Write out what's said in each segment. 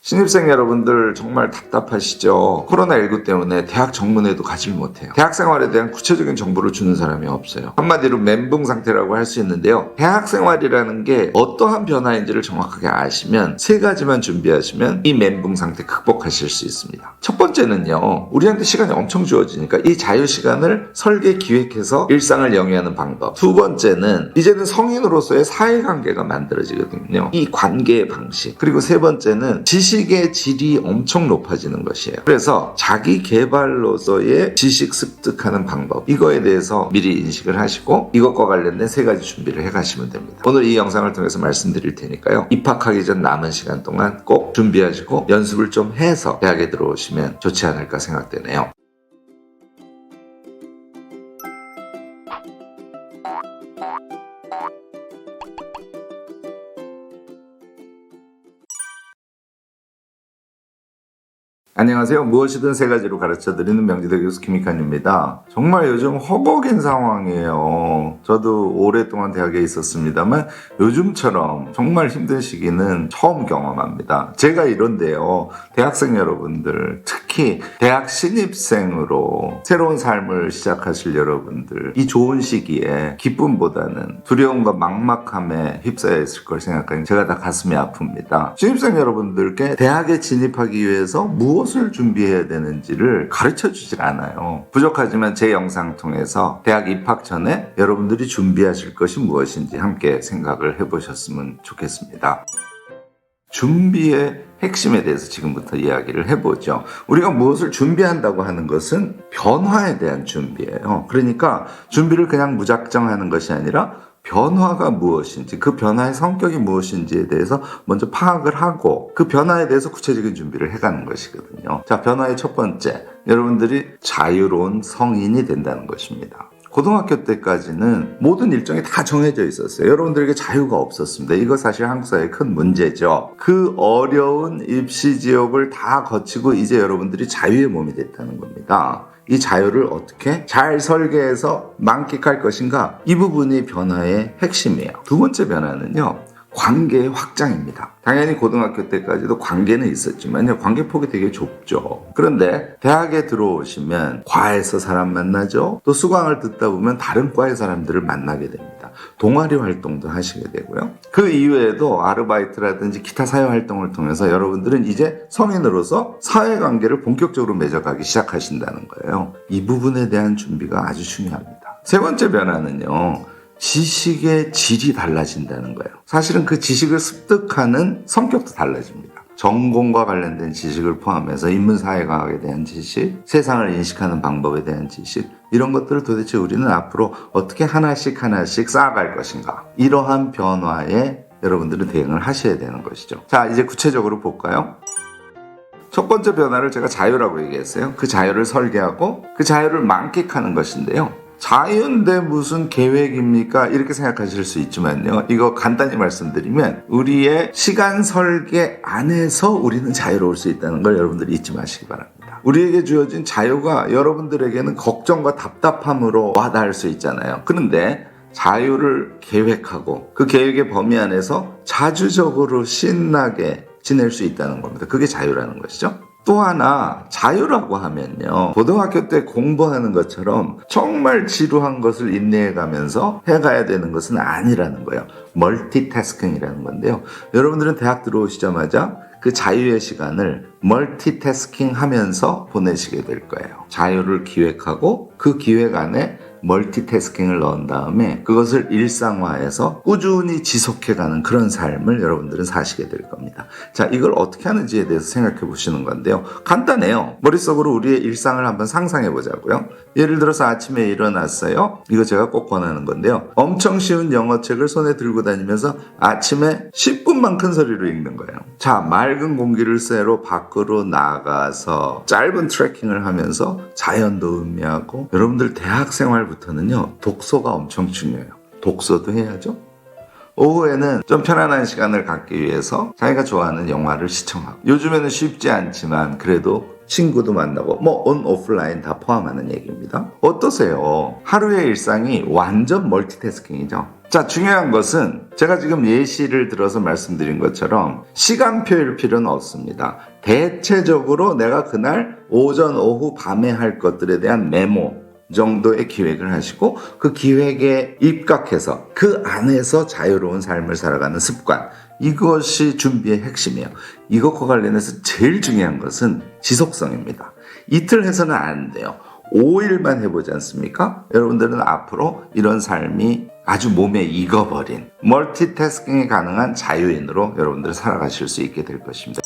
신입생 여러분들 정말 답답하시죠? 코로나19 때문에 대학 정문에도 가질 못해요. 대학 생활에 대한 구체적인 정보를 주는 사람이 없어요. 한마디로 멘붕 상태라고 할 수 있는데요. 대학 생활이라는 게 어떠한 변화인지를 정확하게 아시면 세 가지만 준비하시면 이 멘붕 상태 극복하실 수 있습니다. 첫 번째는요. 우리한테 시간이 엄청 주어지니까 이 자유 시간을 설계 기획해서 일상을 영위하는 방법. 두 번째는 이제는 성인으로서의 사회관계가 만들어지거든요. 이 관계의 방식. 그리고 세 번째는 지식의 질이 엄청 높아지는 것이에요. 그래서 자기 개발로서의 지식 습득하는 방법, 이거에 대해서 미리 인식을 하시고 이것과 관련된 세 가지 준비를 해가시면 됩니다. 오늘 이 영상을 통해서 말씀드릴 테니까요. 입학하기 전 남은 시간 동안 꼭 준비하시고 연습을 좀 해서 대학에 들어오시면 좋지 않을까 생각되네요. 안녕하세요. 무엇이든 세 가지로 가르쳐드리는 명지대 교수 김익환입니다. 정말 요즘 허걱인 상황이에요. 저도 오랫동안 대학에 있었습니다만 요즘처럼 정말 힘든 시기는 처음 경험합니다. 제가 이런데요. 대학생 여러분들, 특히 대학 신입생으로 새로운 삶을 시작하실 여러분들, 이 좋은 시기에 기쁨보다는 두려움과 막막함에 휩싸여 있을 걸 생각하니 제가 다 가슴이 아픕니다. 신입생 여러분들께 대학에 진입하기 위해서 무엇을 준비해야 되는지를 가르쳐 주질 않아요. 부족하지만 제 영상 통해서 대학 입학 전에 여러분들이 준비하실 것이 무엇인지 함께 생각을 해보셨으면 좋겠습니다. 준비의 핵심에 대해서 지금부터 이야기를 해보죠. 우리가 무엇을 준비한다고 하는 것은 변화에 대한 준비예요. 그러니까 준비를 그냥 무작정 하는 것이 아니라 변화가 무엇인지, 그 변화의 성격이 무엇인지에 대해서 먼저 파악을 하고 그 변화에 대해서 구체적인 준비를 해가는 것이거든요. 자, 변화의 첫 번째, 여러분들이 자유로운 성인이 된다는 것입니다. 고등학교 때까지는 모든 일정이 다 정해져 있었어요. 여러분들에게 자유가 없었습니다. 이거 사실 한국 사회의 큰 문제죠. 그 어려운 입시 지옥을 다 거치고 이제 여러분들이 자유의 몸이 됐다는 겁니다. 이 자유를 어떻게 잘 설계해서 만끽할 것인가? 이 부분이 변화의 핵심이에요. 두 번째 변화는요. 관계의 확장입니다. 당연히 고등학교 때까지도 관계는 있었지만요. 관계 폭이 되게 좁죠. 그런데 대학에 들어오시면 과에서 사람 만나죠. 또 수강을 듣다 보면 다른 과의 사람들을 만나게 됩니다. 동아리 활동도 하시게 되고요. 그 이외에도 아르바이트라든지 기타 사회 활동을 통해서 여러분들은 이제 성인으로서 사회관계를 본격적으로 맺어가기 시작하신다는 거예요. 이 부분에 대한 준비가 아주 중요합니다. 세 번째 변화는요. 지식의 질이 달라진다는 거예요. 사실은 그 지식을 습득하는 성격도 달라집니다. 전공과 관련된 지식을 포함해서 인문사회과학에 대한 지식, 세상을 인식하는 방법에 대한 지식, 이런 것들을 도대체 우리는 앞으로 어떻게 하나씩 쌓아갈 것인가. 이러한 변화에 여러분들은 대응을 하셔야 되는 것이죠. 자, 이제 구체적으로 볼까요? 첫 번째 변화를 제가 자유라고 얘기했어요. 그 자유를 설계하고 그 자유를 만끽하는 것인데요. 자유인데 무슨 계획입니까? 이렇게 생각하실 수 있지만요. 이거 간단히 말씀드리면 우리의 시간 설계 안에서 우리는 자유로울 수 있다는 걸 여러분들이 잊지 마시기 바랍니다. 우리에게 주어진 자유가 여러분들에게는 걱정과 답답함으로 와닿을 수 있잖아요. 그런데 자유를 계획하고 그 계획의 범위 안에서 자주적으로 신나게 지낼 수 있다는 겁니다. 그게 자유라는 것이죠. 또 하나, 자유라고 하면요. 고등학교 때 공부하는 것처럼 정말 지루한 것을 인내해가면서 해가야 되는 것은 아니라는 거예요. 멀티태스킹이라는 건데요. 여러분들은 대학 들어오시자마자 그 자유의 시간을 멀티태스킹 하면서 보내시게 될 거예요. 자유를 기획하고 그 기획 안에 멀티태스킹을 넣은 다음에 그것을 일상화해서 꾸준히 지속해가는 그런 삶을 여러분들은 사시게 될 겁니다. 자, 이걸 어떻게 하는지에 대해서 생각해 보시는 건데요. 간단해요. 머릿속으로 우리의 일상을 한번 상상해 보자고요. 예를 들어서 아침에 일어났어요. 이거 제가 꼭 권하는 건데요. 엄청 쉬운 영어책을 손에 들고 다니면서 아침에 10분만 큰 소리로 읽는 거예요. 자, 맑은 공기를 쐬러 밖으로 나가서 짧은 트레킹을 하면서 자연도 음미하고, 여러분들 대학 생활부터는요, 독서가 엄청 중요해요. 독서도 해야죠. 오후에는 좀 편안한 시간을 갖기 위해서 자기가 좋아하는 영화를 시청하고, 요즘에는 쉽지 않지만 그래도 친구도 만나고, 온 오프라인 다 포함하는 얘기입니다. 어떠세요? 하루의 일상이 완전 멀티태스킹이죠. 자, 중요한 것은 제가 지금 예시를 들어서 말씀드린 것처럼 시간표일 필요는 없습니다. 대체적으로 내가 그날 오전, 오후, 밤에 할 것들에 대한 메모 정도의 기획을 하시고 그 기획에 입각해서 그 안에서 자유로운 삶을 살아가는 습관, 이것이 준비의 핵심이에요. 이것과 관련해서 제일 중요한 것은 지속성입니다. 이틀 해서는 안 돼요. 5일만 해보지 않습니까? 여러분들은 앞으로 이런 삶이 아주 몸에 익어버린 멀티태스킹이 가능한 자유인으로 여러분들 살아가실 수 있게 될 것입니다.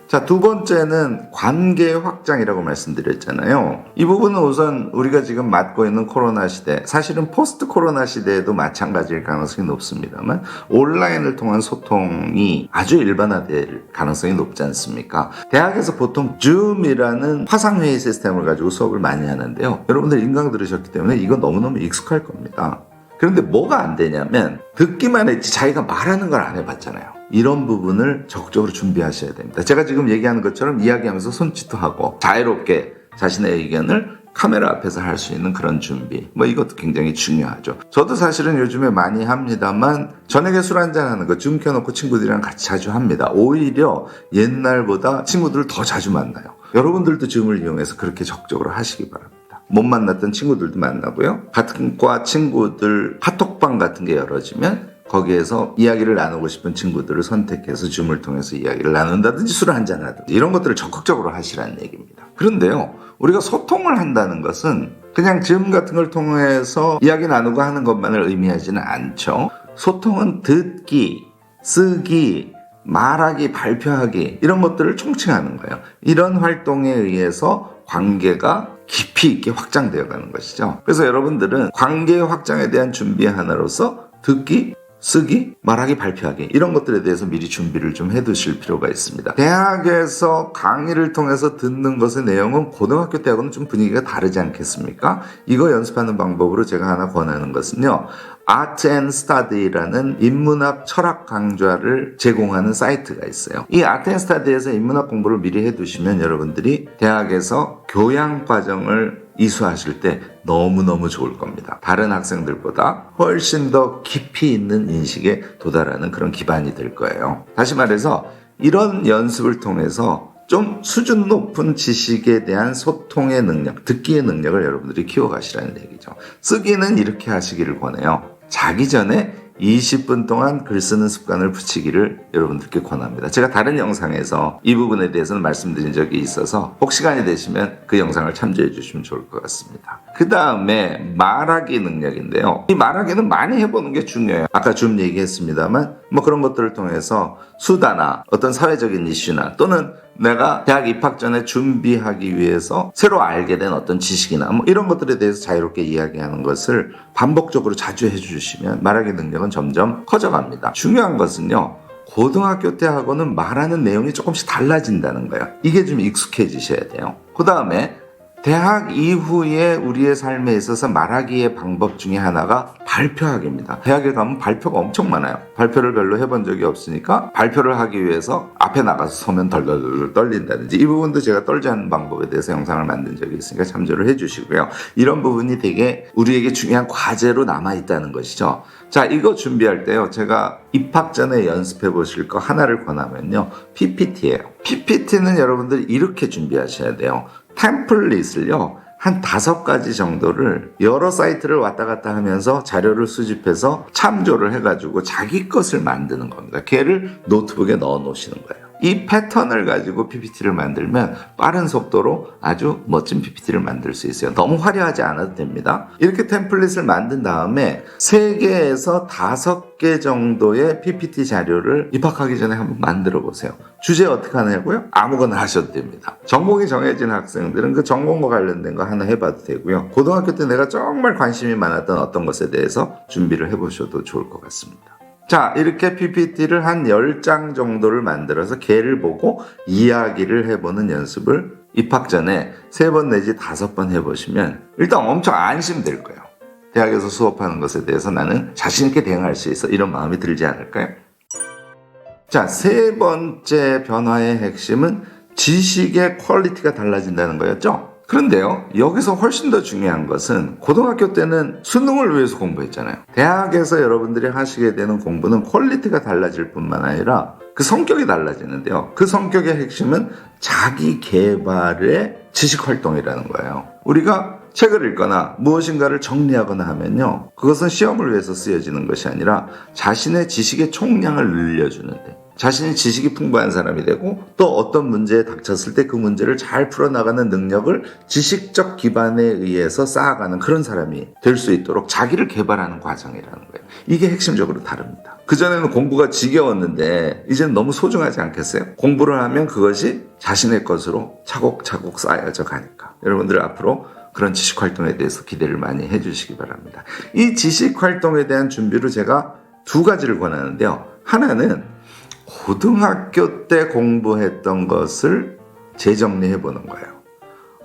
자, 두 번째는 관계 확장이라고 말씀드렸잖아요. 이 부분은 우선 우리가 지금 맞고 있는 코로나 시대, 사실은 포스트 코로나 시대에도 마찬가지일 가능성이 높습니다만 온라인을 통한 소통이 아주 일반화될 가능성이 높지 않습니까? 대학에서 보통 줌이라는 화상회의 시스템을 가지고 수업을 많이 하는데요. 여러분들 인강 들으셨기 때문에 이건 너무너무 익숙할 겁니다. 그런데 뭐가 안 되냐면 듣기만 했지 자기가 말하는 걸 안 해봤잖아요. 이런 부분을 적극적으로 준비하셔야 됩니다. 제가 지금 얘기하는 것처럼 이야기하면서 손짓도 하고 자유롭게 자신의 의견을 카메라 앞에서 할 수 있는 그런 준비, 이것도 굉장히 중요하죠. 저도 사실은 요즘에 많이 합니다만 저녁에 술 한잔하는 거 줌 켜놓고 친구들이랑 같이 자주 합니다. 오히려 옛날보다 친구들을 더 자주 만나요. 여러분들도 줌을 이용해서 그렇게 적극적으로 하시기 바랍니다. 못 만났던 친구들도 만나고요. 같은 과 친구들 카톡방 같은 게 열어지면 거기에서 이야기를 나누고 싶은 친구들을 선택해서 줌을 통해서 이야기를 나눈다든지 술을 한잔하든지 이런 것들을 적극적으로 하시라는 얘기입니다. 그런데요, 우리가 소통을 한다는 것은 그냥 줌 같은 걸 통해서 이야기 나누고 하는 것만을 의미하지는 않죠. 소통은 듣기, 쓰기, 말하기, 발표하기 이런 것들을 총칭하는 거예요. 이런 활동에 의해서 관계가 깊이 있게 확장되어 가는 것이죠. 그래서 여러분들은 관계 확장에 대한 준비 하나로서 듣기, 쓰기, 말하기, 발표하기 이런 것들에 대해서 미리 준비를 좀 해두실 필요가 있습니다. 대학에서 강의를 통해서 듣는 것의 내용은 고등학교 때하고는 좀 분위기가 다르지 않겠습니까? 이거 연습하는 방법으로 제가 하나 권하는 것은요, Art and Study라는 인문학 철학 강좌를 제공하는 사이트가 있어요. 이 Art and Study에서 인문학 공부를 미리 해두시면 여러분들이 대학에서 교양 과정을 이수하실 때 너무너무 좋을 겁니다. 다른 학생들보다 훨씬 더 깊이 있는 인식에 도달하는 그런 기반이 될 거예요. 다시 말해서 이런 연습을 통해서 좀 수준 높은 지식에 대한 소통의 능력, 듣기의 능력을 여러분들이 키워가시라는 얘기죠. 쓰기는 이렇게 하시기를 권해요. 자기 전에 20분 동안 글 쓰는 습관을 붙이기를 여러분들께 권합니다. 제가 다른 영상에서 이 부분에 대해서는 말씀드린 적이 있어서 혹 시간이 되시면 그 영상을 참조해 주시면 좋을 것 같습니다. 그 다음에 말하기 능력인데요. 이 말하기는 많이 해보는 게 중요해요. 아까 좀 얘기했습니다만 그런 것들을 통해서 수다나 어떤 사회적인 이슈나 또는 내가 대학 입학 전에 준비하기 위해서 새로 알게 된 어떤 지식이나 이런 것들에 대해서 자유롭게 이야기하는 것을 반복적으로 자주 해주시면 말하기 능력은 점점 커져갑니다. 중요한 것은요, 고등학교 때하고는 말하는 내용이 조금씩 달라진다는 거예요. 이게 좀 익숙해지셔야 돼요. 그 다음에 대학 이후에 우리의 삶에 있어서 말하기의 방법 중에 하나가 발표하기입니다. 대학에 가면 발표가 엄청 많아요. 발표를 별로 해본 적이 없으니까 발표를 하기 위해서 앞에 나가서 서면 덜덜덜 떨린다든지 이 부분도 제가 떨지 않는 방법에 대해서 영상을 만든 적이 있으니까 참조를 해주시고요. 이런 부분이 되게 우리에게 중요한 과제로 남아있다는 것이죠. 자, 이거 준비할 때요, 제가 입학 전에 연습해 보실 거 하나를 권하면요, PPT예요. PPT는 여러분들이 이렇게 준비하셔야 돼요. 템플릿을요, 한 5가지 정도를 여러 사이트를 왔다 갔다 하면서 자료를 수집해서 참조를 해가지고 자기 것을 만드는 겁니다. 걔를 노트북에 넣어 놓으시는 거예요. 이 패턴을 가지고 PPT를 만들면 빠른 속도로 아주 멋진 PPT를 만들 수 있어요. 너무 화려하지 않아도 됩니다. 이렇게 템플릿을 만든 다음에 3개에서 5개 정도의 PPT 자료를 입학하기 전에 한번 만들어 보세요. 주제 어떻게 하냐고요? 아무거나 하셔도 됩니다. 전공이 정해진 학생들은 그 전공과 관련된 거 하나 해봐도 되고요. 고등학교 때 내가 정말 관심이 많았던 어떤 것에 대해서 준비를 해보셔도 좋을 것 같습니다. 자, 이렇게 PPT를 한 10장 정도를 만들어서 걔를 보고 이야기를 해보는 연습을 입학 전에 3번 내지 5번 해보시면 일단 엄청 안심될 거예요. 대학에서 수업하는 것에 대해서 나는 자신 있게 대응할 수 있어, 이런 마음이 들지 않을까요? 자, 3번째 변화의 핵심은 지식의 퀄리티가 달라진다는 거였죠. 그런데요, 여기서 훨씬 더 중요한 것은 고등학교 때는 수능을 위해서 공부했잖아요. 대학에서 여러분들이 하시게 되는 공부는 퀄리티가 달라질 뿐만 아니라 그 성격이 달라지는데요. 그 성격의 핵심은 자기 개발의 지식 활동이라는 거예요. 우리가 책을 읽거나 무엇인가를 정리하거나 하면요, 그것은 시험을 위해서 쓰여지는 것이 아니라 자신의 지식의 총량을 늘려주는데, 자신이 지식이 풍부한 사람이 되고 또 어떤 문제에 닥쳤을 때 그 문제를 잘 풀어나가는 능력을 지식적 기반에 의해서 쌓아가는 그런 사람이 될 수 있도록 자기를 개발하는 과정이라는 거예요. 이게 핵심적으로 다릅니다. 그전에는 공부가 지겨웠는데 이제는 너무 소중하지 않겠어요? 공부를 하면 그것이 자신의 것으로 차곡차곡 쌓여져 가니까. 여러분들 앞으로 그런 지식활동에 대해서 기대를 많이 해주시기 바랍니다. 이 지식활동에 대한 준비로 제가 두 가지를 권하는데요. 하나는 고등학교 때 공부했던 것을 재정리해 보는 거예요.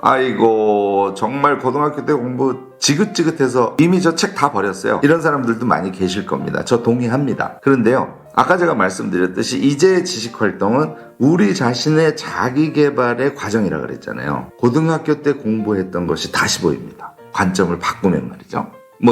아이고, 정말 고등학교 때 공부 지긋지긋해서 이미 저 책 다 버렸어요. 이런 사람들도 많이 계실 겁니다. 저 동의합니다. 그런데요, 아까 제가 말씀드렸듯이 이제의 지식활동은 우리 자신의 자기개발의 과정이라고 그랬잖아요. 고등학교 때 공부했던 것이 다시 보입니다. 관점을 바꾸면 말이죠.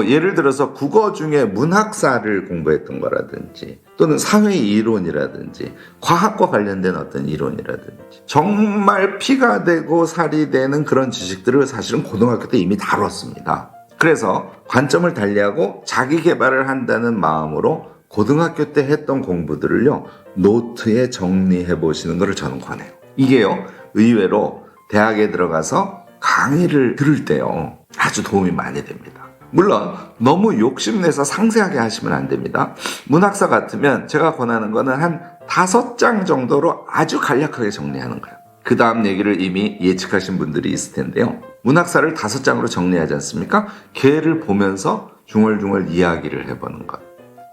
예를 들어서 국어 중에 문학사를 공부했던 거라든지 또는 사회 이론이라든지 과학과 관련된 어떤 이론이라든지 정말 피가 되고 살이 되는 그런 지식들을 사실은 고등학교 때 이미 다뤘습니다. 그래서 관점을 달리하고 자기 개발을 한다는 마음으로 고등학교 때 했던 공부들을요, 노트에 정리해 보시는 것을 저는 권해요. 이게요, 의외로 대학에 들어가서 강의를 들을 때요, 아주 도움이 많이 됩니다. 물론 너무 욕심내서 상세하게 하시면 안 됩니다. 문학사 같으면 제가 권하는 거는 한 5장 정도로 아주 간략하게 정리하는 거예요. 그 다음 얘기를 이미 예측하신 분들이 있을 텐데요. 문학사를 5장으로 정리하지 않습니까? 걔를 보면서 중얼중얼 이야기를 해보는 것.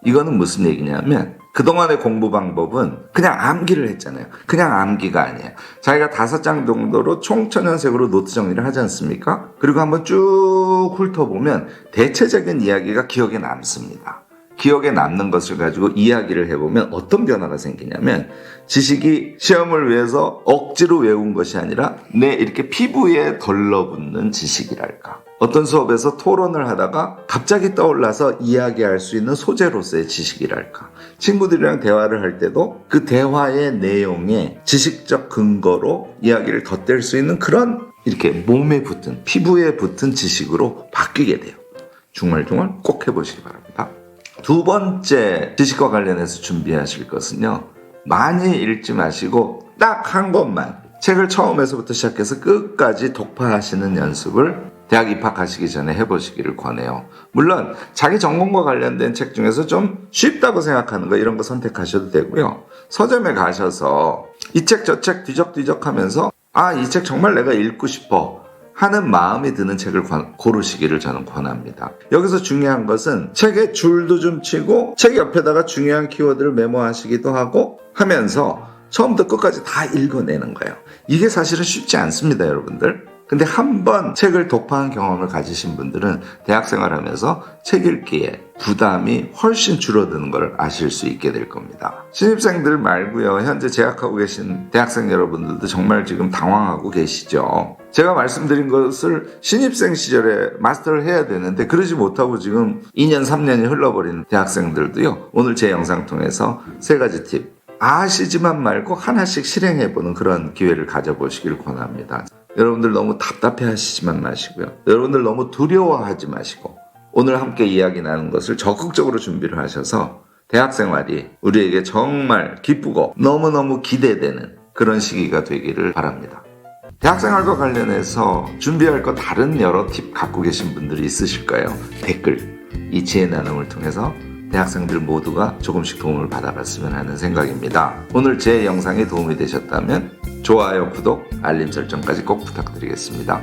이거는 무슨 얘기냐면 그동안의 공부 방법은 그냥 암기를 했잖아요. 그냥 암기가 아니에요. 자기가 5장 정도로 총천연색으로 노트 정리를 하지 않습니까? 그리고 한번 쭉 훑어보면 대체적인 이야기가 기억에 남습니다. 기억에 남는 것을 가지고 이야기를 해보면 어떤 변화가 생기냐면 지식이 시험을 위해서 억지로 외운 것이 아니라 내 이렇게 피부에 덜러붙는 지식이랄까. 어떤 수업에서 토론을 하다가 갑자기 떠올라서 이야기할 수 있는 소재로서의 지식이랄까. 친구들이랑 대화를 할 때도 그 대화의 내용에 지식적 근거로 이야기를 덧댈 수 있는 그런 이렇게 몸에 붙은, 피부에 붙은 지식으로 바뀌게 돼요. 중얼중얼 꼭 해보시기 바랍니다. 두 번째 지식과 관련해서 준비하실 것은요, 많이 읽지 마시고 딱 한 권만, 책을 처음에서부터 시작해서 끝까지 독파하시는 연습을 대학 입학하시기 전에 해보시기를 권해요. 물론 자기 전공과 관련된 책 중에서 좀 쉽다고 생각하는 거, 이런 거 선택하셔도 되고요. 서점에 가셔서 이 책 저 책 뒤적뒤적 하면서 이 책 정말 내가 읽고 싶어 하는 마음이 드는 책을 고르시기를 저는 권합니다. 여기서 중요한 것은 책의 줄도 좀 치고 책 옆에다가 중요한 키워드를 메모하시기도 하고 하면서 처음부터 끝까지 다 읽어내는 거예요. 이게 사실은 쉽지 않습니다, 여러분들. 근데 한번 책을 독파한 경험을 가지신 분들은 대학생활 하면서 책 읽기에 부담이 훨씬 줄어드는 걸 아실 수 있게 될 겁니다. 신입생들 말고요, 현재 재학하고 계신 대학생 여러분들도 정말 지금 당황하고 계시죠. 제가 말씀드린 것을 신입생 시절에 마스터를 해야 되는데 그러지 못하고 지금 2년 3년이 흘러버린 대학생들도요, 오늘 제 영상 통해서 3가지 팁 아시지만 말고 하나씩 실행해보는 그런 기회를 가져보시길 권합니다. 여러분들 너무 답답해 하시지만 마시고요. 여러분들 너무 두려워하지 마시고 오늘 함께 이야기 나눈 것을 적극적으로 준비를 하셔서 대학생활이 우리에게 정말 기쁘고 너무너무 기대되는 그런 시기가 되기를 바랍니다. 대학생활과 관련해서 준비할 거 다른 여러 팁 갖고 계신 분들이 있으실까요? 댓글, 이 지혜 나눔을 통해서 대학생들 모두가 조금씩 도움을 받아봤으면 하는 생각입니다. 오늘 제 영상이 도움이 되셨다면 좋아요, 구독, 알림 설정까지 꼭 부탁드리겠습니다.